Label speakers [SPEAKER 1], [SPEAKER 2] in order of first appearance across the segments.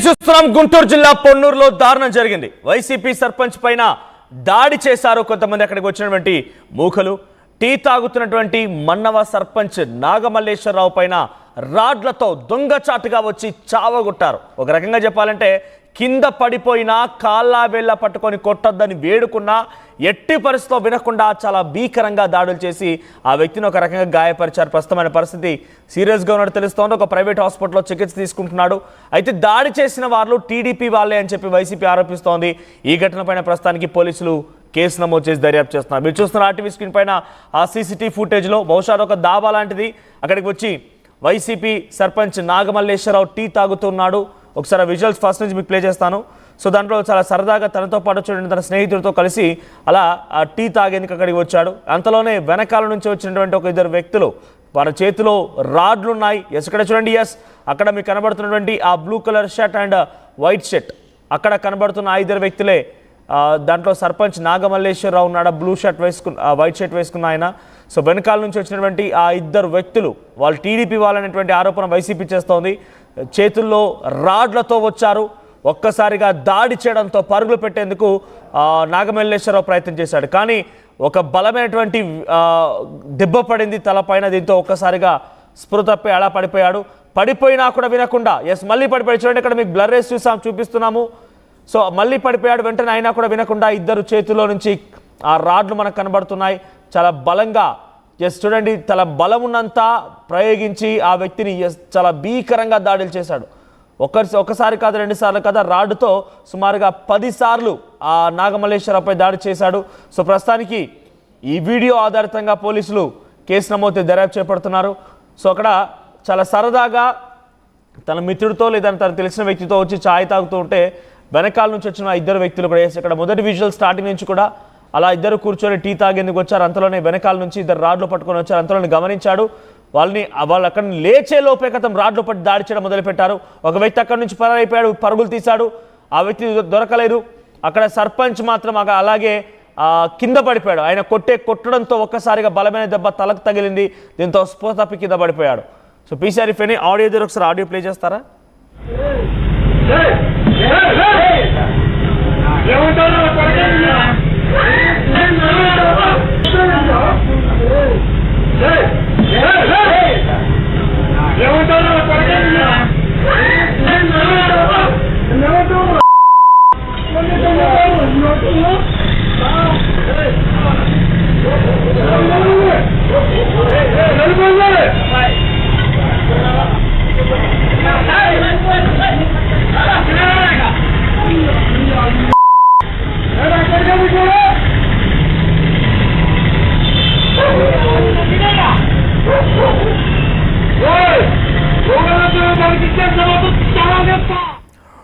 [SPEAKER 1] చూస్తున్నాం గుంటూరు జిల్లా పొన్నూరులో దారుణం జరిగింది. వైసీపీ సర్పంచ్ పైన దాడి చేశారు కొంతమంది. అక్కడికి వచ్చినటువంటి మూకలు టీ తాగుతున్నటువంటి మన్నవ సర్పంచ్ నాగమల్లేశ్వరరావు పైన రాడ్లతో దొంగచాటుగా వచ్చి చావగొట్టారు. ఒక రకంగా చెప్పాలంటే కింద పడిపోయినా కాళ్ళ వేళ్ళ పట్టుకొని కొట్టొద్దని వేడుకున్నా ఎట్టి పరిస్థితిలో వినకుండా చాలా భీకరంగా దాడులు చేసి ఆ వ్యక్తిని ఒక రకంగా గాయపరిచారు. ప్రస్తుతమైన పరిస్థితి సీరియస్గా ఉన్నట్టు తెలుస్తోంది. ఒక ప్రైవేట్ హాస్పిటల్లో చికిత్స తీసుకుంటున్నాడు. అయితే దాడి చేసిన వాళ్ళు టీడీపీ వాళ్ళే అని చెప్పి వైసీపీ ఆరోపిస్తోంది. ఈ ఘటనపైన ప్రస్తుతానికి పోలీసులు కేసు నమోదు చేసి దర్యాప్తు చేస్తున్నారు. మీరు చూస్తున్న ఆర్టీవీ స్క్రీన్ పైన ఆ సీసీటీవీ ఫుటేజ్లో బహుశా ఒక దాబా లాంటిది. అక్కడికి వచ్చి వైసీపీ సర్పంచ్ నాగమల్లేశ్వరరావు టీ తాగుతున్నాడు. ఒకసారి విజువల్స్ ఫస్ట్ నుంచి మీకు ప్లే చేస్తాను. సో దాంట్లో చాలా సరదాగా తనతో పాటు చూడండి, తన స్నేహితుడితో కలిసి అలా టీ తాగేందుకు అక్కడికి వచ్చాడు. అంతలోనే వెనకాల నుంచి వచ్చినటువంటి ఒక ఇద్దరు వ్యక్తులు వారి చేతిలో రాడ్లు ఉన్నాయి. ఎక్కడ చూడండి, అక్కడ మీకు కనబడుతున్నటువంటి ఆ blue colour shirt and white shirt, అక్కడ కనబడుతున్న ఆ ఇద్దరు వ్యక్తులే. దాంట్లో సర్పంచ్ నాగమల్లేశ్వరరావు ఉన్నాడు, బ్లూ షర్ట్ వైట్ షర్ట్ వేసుకున్న ఆయన. సో వెనకాల నుంచి వచ్చినటువంటి ఆ ఇద్దరు వ్యక్తులు వాళ్ళు టీడీపీ వాళ్ళనేటువంటి ఆరోపణ వైసీపీ చేస్తోంది. చేతుల్లో రాడ్లతో వచ్చారు. ఒక్కసారిగా దాడి చేయడంతో పరుగులు పెట్టేందుకు నాగమల్లేశ్వరరావు ప్రయత్నం చేశాడు. కానీ ఒక బలమైనటువంటి దెబ్బ పడింది తలపైన. దీంతో ఒక్కసారిగా స్పృహ తప్పి అలా పడిపోయాడు. పడిపోయినా కూడా వినకుండా మళ్ళీ పడిపోయి చూడండి, ఇక్కడ మీకు బ్లర్ రేస్ చూపిస్తున్నాము. సో మళ్ళీ పడిపోయాడు. వెంటనే అయినా కూడా వినకుండా ఇద్దరు చేతుల్లో నుంచి ఆ రాడ్లు మనకు కనబడుతున్నాయి. చాలా బలంగా చూడండి, చాలా బలం ఉన్నంత ప్రయోగించి ఆ వ్యక్తిని చాలా భీకరంగా దాడులు చేశాడు. ఒకసారి కాదు, 2 సార్లు కాదు, రాడ్డుతో సుమారుగా 10 సార్లు ఆ నాగమల్లేశ్వరరావుపై దాడి చేశాడు. సో ప్రస్తుతానికి ఈ వీడియో ఆధారితంగా పోలీసులు కేసు నమోదు దర్యాప్తు చేపడుతున్నారు. సో అక్కడ చాలా సరదాగా తన మిత్రుడితో లేదా తనకు తెలిసిన వ్యక్తితో వచ్చి ఛాయ్ తాగుతూ ఉంటే వెనకాల నుంచి వచ్చిన ఇద్దరు వ్యక్తులు కూడా ఇక్కడ మొదటి విజువల్ స్టార్టింగ్ నుంచి కూడా అలా ఇద్దరు కూర్చొని టీ తాగేందుకు వచ్చారు. అంతలోనే వెనకాల నుంచి ఇద్దరు రాడ్లు పట్టుకొని వచ్చారు. అంతలోనే గమనించాడు. వాళ్ళు అక్కడ లేచే లోపే కథం రాడ్లు పట్టి దాడి చేయడం మొదలుపెట్టారు. ఒక వ్యక్తి అక్కడి నుంచి పరారైపోయాడు, పరుగులు తీశాడు. ఆ వ్యక్తి దొరకలేదు. అక్కడ సర్పంచ్ మాత్రం అలాగే కింద పడిపోయాడు. ఆయన కొట్టడంతో ఒక్కసారిగా బలమైన దెబ్బ తలకు తగిలింది. దీంతో స్పృహ తప్పి కింద పడిపోయాడు. సో పీసీఆర్ ఇఫ్ ఆడియో దగ్గర ఒకసారి ఆడియో ప్లే చేస్తారా?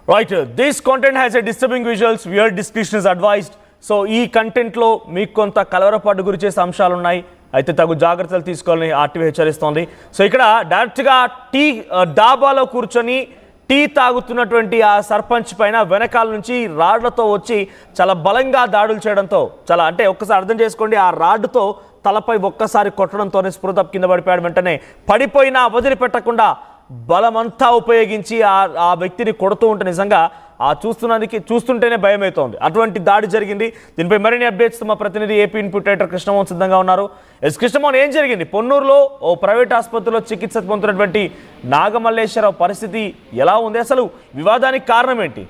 [SPEAKER 1] Right, this content has a disturbing visuals. Viewer discretion is advised. So ఈ కంటెంట్లో మీకు కొంత కలవరపాటు గురి చేసే అంశాలు ఉన్నాయి. అయితే తగు జాగ్రత్తలు తీసుకోవాలని ఆర్టీవీ హెచ్చరిస్తోంది. సో ఇక్కడ డైరెక్ట్గా డాబాలో కూర్చొని టీ తాగుతున్నటువంటి ఆ సర్పంచ్ పైన వెనకాల నుంచి రాడ్లతో వచ్చి చాలా బలంగా దాడులు చేయడంతో అంటే ఒక్కసారి అర్థం చేసుకోండి, ఆ రాడ్డుతో తలపై ఒక్కసారి కొట్టడంతోనే స్పృహ తప్పి కింద పడిపోయాడు. వెంటనే పడిపోయినా వదిలిపెట్టకుండా బలమంతా ఉపయోగించి ఆ వ్యక్తిని కొడుతూ ఉంటే నిజంగా చూస్తుంటేనే భయమవుతోంది. అటువంటి దాడి జరిగింది. దీనిపై మరిన్ని అప్డేట్స్ మా ప్రతినిధి ఏపీ ఇన్పుట్ రైటర్ కృష్ణమోహన్ సిద్ధంగా ఉన్నారు. కృష్ణమోహన్, ఏం జరిగింది? పొన్నూరులో ఓ ప్రైవేట్ ఆసుపత్రిలో చికిత్స పొందుతున్నటువంటి నాగమల్లేశ్వరరావు పరిస్థితి ఎలా ఉంది? అసలు వివాదానికి కారణం ఏంటి?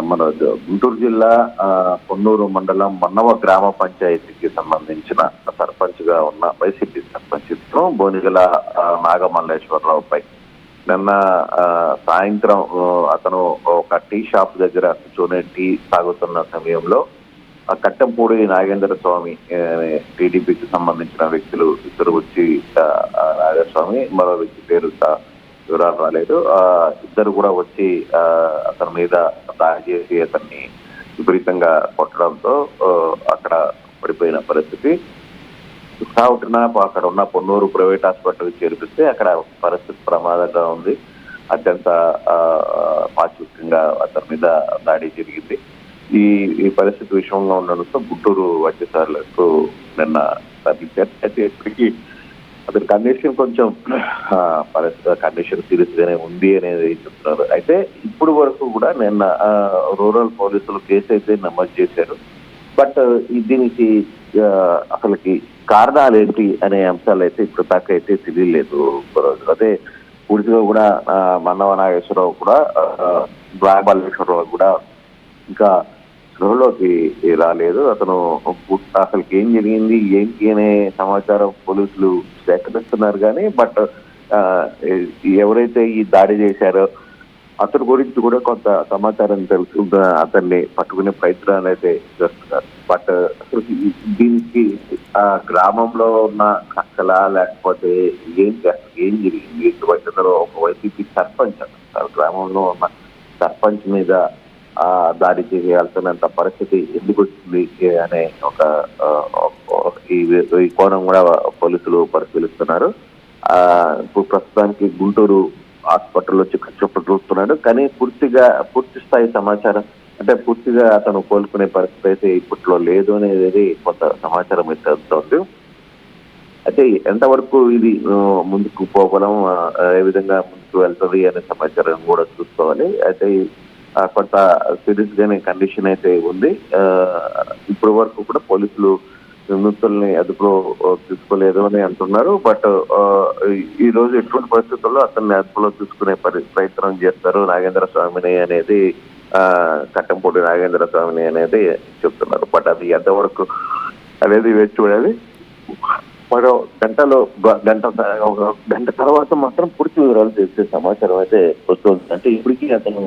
[SPEAKER 2] మన గుంటూరు జిల్లా పొన్నూరు మండలం మన్నవ గ్రామ పంచాయతీకి సంబంధించిన సర్పంచ్ గా ఉన్న వైసీపీ సర్పంచ్ బోనిగల నాగమల్లేశ్వరరావుపై నిన్న సాయంత్రం అతను ఒక టీ షాప్ దగ్గర కూర్చొని టీ తాగుతున్న సమయంలో కట్టంపూడి నాగేంద్ర స్వామి టీడీపీకి సంబంధించిన వ్యక్తులు ఇద్దరు వచ్చి నాగస్వామి, మరో వ్యక్తి పేరు వివరాలు రాలేదు, ఇద్దరు కూడా వచ్చి అతని మీద దాడి చేసి అతన్ని విపరీతంగా కొట్టడంతో అక్కడ పడిపోయిన పరిస్థితి. అక్కడ ఉన్న పొన్నూరు ప్రైవేట్ హాస్పిటల్కి చేర్పిస్తే అక్కడ పరిస్థితి ప్రమాదంగా ఉంది. అత్యంత పాశవికంగా అతని మీద దాడి జరిగింది. ఈ పరిస్థితి విషమంగా ఉండడంతో గుంటూరు వైద్యశాలకు నిన్న తరలించారు. అయితే ఇప్పటికీ అతని కండిషన్ కొంచెం కండిషన్ సీరియస్ గానే ఉంది అనేది చెప్తున్నారు. అయితే ఇప్పుడు వరకు కూడా నిన్న రూరల్ పోలీసులు కేసు అయితే నమోదు చేశారు. బట్ దీనికి అసలుకి కారణాలు ఏంటి అనే అంశాలు అయితే ఇప్పుడు దాకా అయితే తెలియలేదు. అదే పూర్తిగా కూడా మన్నవ నాగేశ్వరరావు కూడా నాగమల్లేశ్వరరావు కూడా ఇంకా స్పృహలోకి రాలేదు. అతను అసలుకి ఏం జరిగింది ఏంటి అనే సమాచారం పోలీసులు సేకరిస్తున్నారు కానీ బట్ ఎవరైతే ఈ దాడి చేశారో అతని గురించి కూడా కొంత సమాచారం తెలుసుకుంటూ అతన్ని పట్టుకునే ప్రయత్నాలు అయితే చేస్తున్నారు. బట్ అసలు దీనికి గ్రామంలో ఉన్న కక్షలా లేకపోతే ఏం జరిగింది ఒక వైసీపీ సర్పంచ్ అంటారు గ్రామంలో ఉన్న సర్పంచ్ మీద దాడి చేయాల్సినంత పరిస్థితి ఎందుకు వచ్చింది అనే ఒక ఈ కోణం కూడా పోలీసులు పరిశీలిస్తున్నారు. ఇప్పుడు ప్రస్తుతానికి గుంటూరు హాస్పిటల్లో చికిత్స చూస్తున్నాడు కానీ పూర్తి స్థాయి సమాచారం అంటే పూర్తిగా అతను కోలుకునే పరిస్థితి అయితే ఇప్పట్లో లేదు అనేది కొంత సమాచారం అయితే అందుతోంది. అయితే ఎంతవరకు ఇది ముందుకు పోవడం ఏ విధంగా ముందుకు వెళ్తుంది అనే సమాచారం కూడా చూసుకోవాలి. అయితే కొంత సీరియస్ గానే కండిషన్ అయితే ఉంది. ఇప్పటి వరకు కూడా పోలీసులు నిందితుల్ని అదుపులో తీసుకోలేదు అని అంటున్నారు. బట్ ఈ రోజు ఎటువంటి పరిస్థితుల్లో అతన్ని అదుపులో తీసుకునే ప్రయత్నం చేస్తారు నాగేంద్ర స్వామిని అనేది కట్టంపూడి నాగేంద్ర స్వామిని అనేది చెప్తున్నారు. బట్ అది ఎంతవరకు అనేది వేచి చూడాలి. మరో గంట తర్వాత మాత్రం పూర్తి వివరాలు తెలిసే సమాచారం అయితే వస్తుంది. అంటే ఇప్పటికీ అతను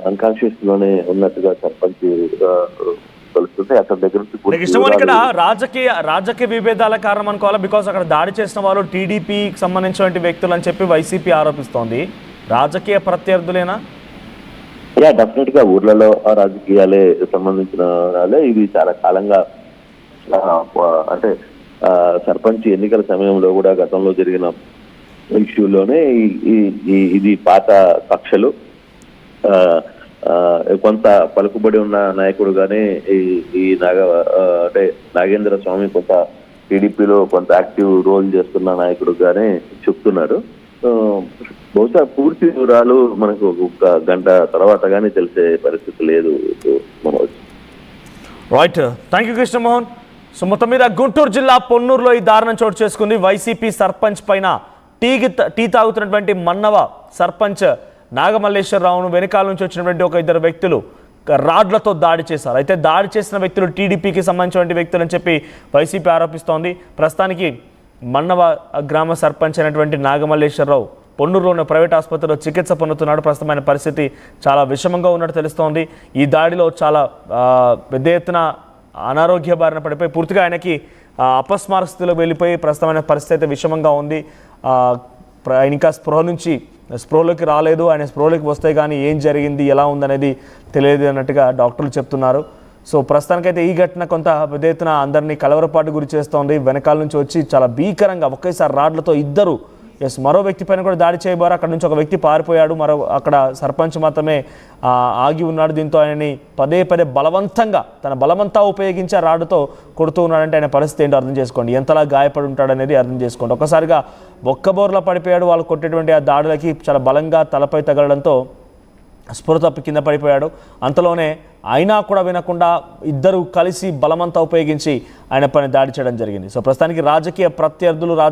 [SPEAKER 2] అన్కాన్షియస్ లోనే ఉన్నట్టుగా సర్పంచ్ తెలుస్తుంది. అతని దగ్గర
[SPEAKER 1] నుంచి ఇక్కడ రాజకీయ విభేదాల కారణం అనుకోవాలా? బికాస్ అక్కడ దాడి చేసిన వాళ్ళు టీడీపీకి సంబంధించిన వ్యక్తులు అని చెప్పి వైసీపీ ఆరోపిస్తోంది. రాజకీయ ప్రత్యర్థులేనా?
[SPEAKER 2] డెఫినెట్ గా ఊర్లలో రాజకీయాలే సంబంధించిన వాళ్ళే. ఇది చాలా కాలంగా అంటే సర్పంచ్ ఎన్నికల సమయంలో కూడా గతంలో జరిగిన ఇష్యూలోనే ఇది పాత కక్షలు కొంత పలుకుబడి ఉన్న నాయకుడుగానే ఈ అంటే నాగేంద్ర స్వామి కొంత టీడీపీలో కొంత యాక్టివ్ రోల్ చేస్తున్న నాయకుడుగానే చెప్తున్నారు. బహుశా పూర్తి వివరాలు మనకు ఒక గంట తర్వాత కానీ తెలిసే పరిస్థితి లేదు.
[SPEAKER 1] Right, thank you Krishnamohan. So మొత్తం మీద గుంటూరు జిల్లా పొన్నూరులో ఈ దారుణం చోటు చేసుకుంది. వైసీపీ సర్పంచ్ పైన టీ తాగుతున్నటువంటి మన్నవ సర్పంచ్ నాగమల్లేశ్వరరావును వెనకాల నుంచి వచ్చినటువంటి ఒక ఇద్దరు వ్యక్తులు రాడ్లతో దాడి చేశారు. అయితే దాడి చేసిన వ్యక్తులు టీడీపీకి సంబంధించిన వ్యక్తులు అని చెప్పి వైసీపీ ఆరోపిస్తోంది. ప్రస్తుతానికి మన్నవ గ్రామ సర్పంచ్ అయినటువంటి నాగమల్లేశ్వరరావు పొన్నూరులోని ప్రైవేట్ ఆసుపత్రిలో చికిత్స పొందుతున్నాడు. ప్రస్తుతమైన పరిస్థితి చాలా విషమంగా ఉన్నట్టు తెలుస్తోంది. ఈ దాడిలో చాలా పెద్ద ఎత్తున అనారోగ్య బారిన పడిపోయి పూర్తిగా ఆయనకి అపస్మార స్థితిలో వెళ్ళిపోయి ప్రస్తుతమైన పరిస్థితి అయితే విషమంగా ఉంది. ఆయన ఇంకా స్పృహలోకి రాలేదు. ఆయన స్పృహలోకి వస్తే కానీ ఏం జరిగింది ఎలా ఉందనేది తెలియదు అన్నట్టుగా డాక్టర్లు చెప్తున్నారు. సో ప్రస్తుతానికైతే ఈ ఘటన కొంత పెద్ద ఎత్తున అందరినీ కలవరపాటు గురి చేస్తోంది. వెనకాల నుంచి వచ్చి చాలా భీకరంగా ఒకేసారి రాడ్లతో ఇద్దరు మరో వ్యక్తి పైన కూడా దాడి చేయబోరు. అక్కడ నుంచి ఒక వ్యక్తి పారిపోయాడు. అక్కడ సర్పంచ్ మాత్రమే ఆగి ఉన్నాడు. దీంతో ఆయనని పదే బలవంతంగా తన బలమంతా ఉపయోగించి ఆ రాడ్డుతో కొడుతూ ఉన్నాడంటే ఆయన పరిస్థితి ఏంటో అర్థం చేసుకోండి. ఎంతలా గాయపడి ఉంటాడనేది అర్థం చేసుకోండి. ఒక్కసారిగా బొక్కబోర్లా పడిపోయాడు. వాళ్ళు కొట్టేటువంటి ఆ దాడులకి చాలా బలంగా తలపై తగలడంతో స్పృహ తప్పి కింద పడిపోయాడు. అంతలోనే అయినా కూడా వినకుండా ఇద్దరు కలిసి బలమంతా ఉపయోగించి ఆయన పైన దాడి చేయడం జరిగింది. సో ప్రస్తుతానికి రాజకీయ ప్రత్యర్థులు